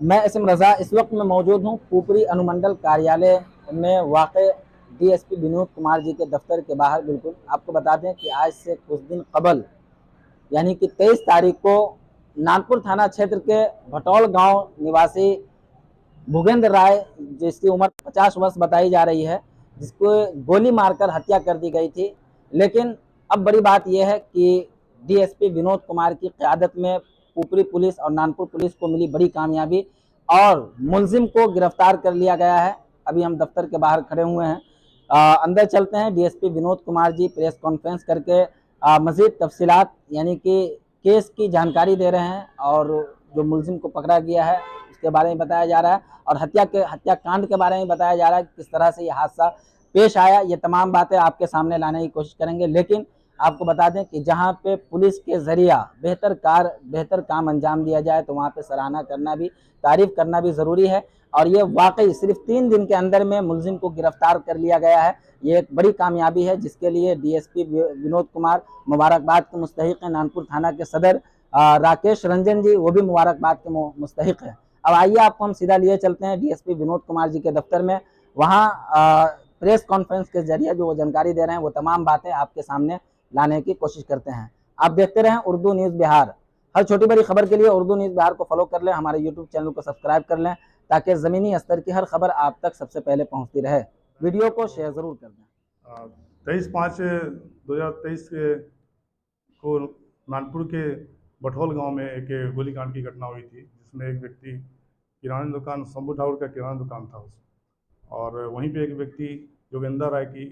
मैं इसम रज़ा इस वक्त मैं मौजूद हूँ पुपरी अनुमंडल कार्यालय में वाक़ डीएसपी विनोद कुमार जी के दफ्तर के बाहर। बिल्कुल आपको बता दें कि आज से कुछ दिन कबल यानी कि 23 तारीख को नानपुर थाना क्षेत्र के भटौल गांव निवासी भूपेंद्र राय, जिसकी उम्र 50 वर्ष बताई जा रही है, जिसको गोली मारकर हत्या कर दी गई थी। लेकिन अब बड़ी बात यह है कि डीएसपी विनोद कुमार की क़यादत में पुपरी पुलिस और नानपुर पुलिस को मिली बड़ी कामयाबी और मुलजिम को गिरफ्तार कर लिया गया है। अभी हम दफ्तर के बाहर खड़े हुए हैं, अंदर चलते हैं। DSP Vinod Kumar ji press conference करके मज़ीद तफसीलात यानी कि केस की जानकारी दे रहे हैं और जो मुलजिम को पकड़ा गया है उसके बारे में बताया जा रहा है और हत्याकांड के बारे में बताया जा रहा है, किस तरह से ये हादसा पेश आया। ये तमाम बातें आपके सामने लाने की कोशिश करेंगे। लेकिन आपको बता दें कि जहां पे पुलिस के जरिया बेहतर काम अंजाम दिया जाए तो वहां पे सराहना करना भी, तारीफ करना भी ज़रूरी है। और ये वाकई सिर्फ 3 दिन के अंदर में मुलजिम को गिरफ्तार कर लिया गया है। ये एक बड़ी कामयाबी है जिसके लिए डीएसपी विनोद कुमार मुबारकबाद के मुस्तहिक हैं। नानपुर थाना के सदर राकेश रंजन जी, वो भी मुबारकबाद के मुस्तहिक है। अब आइए आपको हम सीधा लिए चलते हैं डीएसपी विनोद कुमार जी के दफ्तर में। वहाँ प्रेस कॉन्फ्रेंस के जरिए जो वो जानकारी दे रहे हैं वो तमाम बातें आपके सामने लाने की कोशिश करते हैं। आप देखते रहें उर्दू न्यूज़ बिहार। हर छोटी बड़ी खबर के लिए उर्दू न्यूज़ बिहार को फॉलो कर लें, हमारे यूट्यूब चैनल को सब्सक्राइब कर लें ताकि ज़मीनी स्तर की हर खबर आप तक सबसे पहले पहुंचती रहे। वीडियो को शेयर ज़रूर कर दें। 23/5/2023 को नानपुर के भटौल गांव में एक गोलीकांड की घटना हुई थी, जिसमें एक व्यक्ति किराना दुकान, शंभू ठाकुर का किराना दुकान था और वहीं पे एक व्यक्ति जोगेंद्र राय की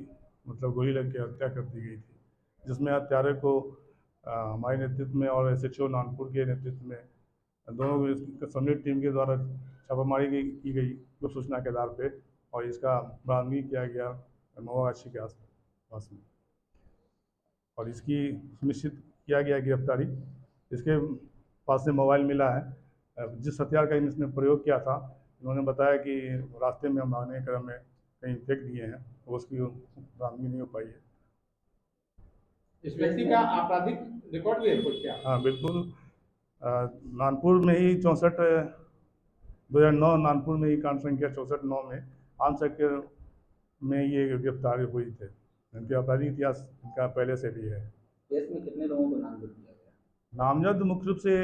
गोली लग के हत्या कर दी गई थी, जिसमें हत्यारे को हमारे नेतृत्व में और एसएचओ नानपुर के नेतृत्व में दोनों संयुक्त टीम के द्वारा छापामारी की गई गुप्त सूचना के आधार पे और इसका बरामदगी किया गया महुआगाछी के आसपास में और इसकी सुनिश्चित किया गया गिरफ्तारी। इसके पास से मोबाइल मिला है। जिस हथियार का इसने प्रयोग किया था, उन्होंने बताया कि रास्ते में हम भागने के क्रम में कहीं फेंक दिए हैं, तो उसकी बरामदगी नहीं हो पाई है। इस व्यक्ति का आपराधिक रिकॉर्ड भी है कुछ क्या? हाँ बिल्कुल, नानपुर में ही 2009 नानपुर में ही कांड संख्या 64/9 में आम सेक्टर में ये गिरफ्तारी हुई थे। इनके आपराधिक इतिहास इनका पहले से भी है। केस में कितने लोगों को नामजद किया गया? नामजद मुख्य रूप से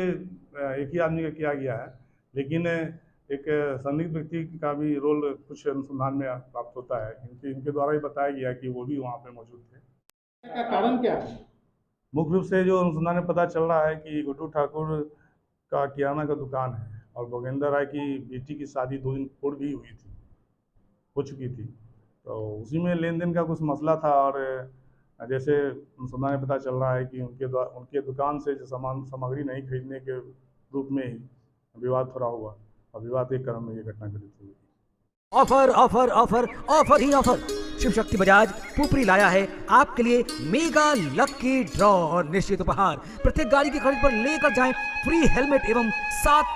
एक ही आदमी का किया गया है, लेकिन एक संदिग्ध व्यक्ति का भी रोल कुछ अनुसंधान में प्राप्त होता है। इनके द्वारा ही बताया गया कि वो भी वहाँ पे मौजूद थे। का कारण क्या है? मुख्य रूप से जो अनुसंधान में पता चल रहा है कि गुड्डू ठाकुर का किराना का दुकान है और भोगेंद्र राय की बेटी की शादी 2 दिन पूर्व भी हो चुकी थी, तो उसी में लेन देन का कुछ मसला था और जैसे अनुसंधान में पता चल रहा है कि उनके दुकान से जो सामग्री नहीं खरीदने के रूप में ही विवाद थोड़ा हुआ और विवाद के क्रम में ये घटना घटित हुई। ऑफर ऑफर ऑफर ऑफर ही ऑफर। शिव शक्ति बजाज पुपरी लाया है आपके लिए मेगा लकी ड्रॉ और निश्चित उपहार। प्रत्येक गाड़ी की खरीद पर लेकर जाएं फ्री हेलमेट एवं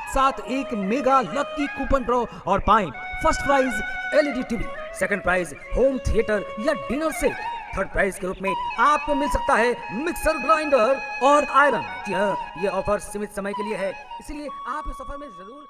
साथ एक मेगा लकी कूपन ड्रॉ और पाएं first prize LED TV, second prize home theatre या डिनर सेट, थर्ड प्राइज के रूप में आपको मिल सकता है मिक्सर ग्राइंडर और आयरन। जी हाँ, ये ऑफर सीमित समय के लिए है, इसलिए आप इस सफर में जरूर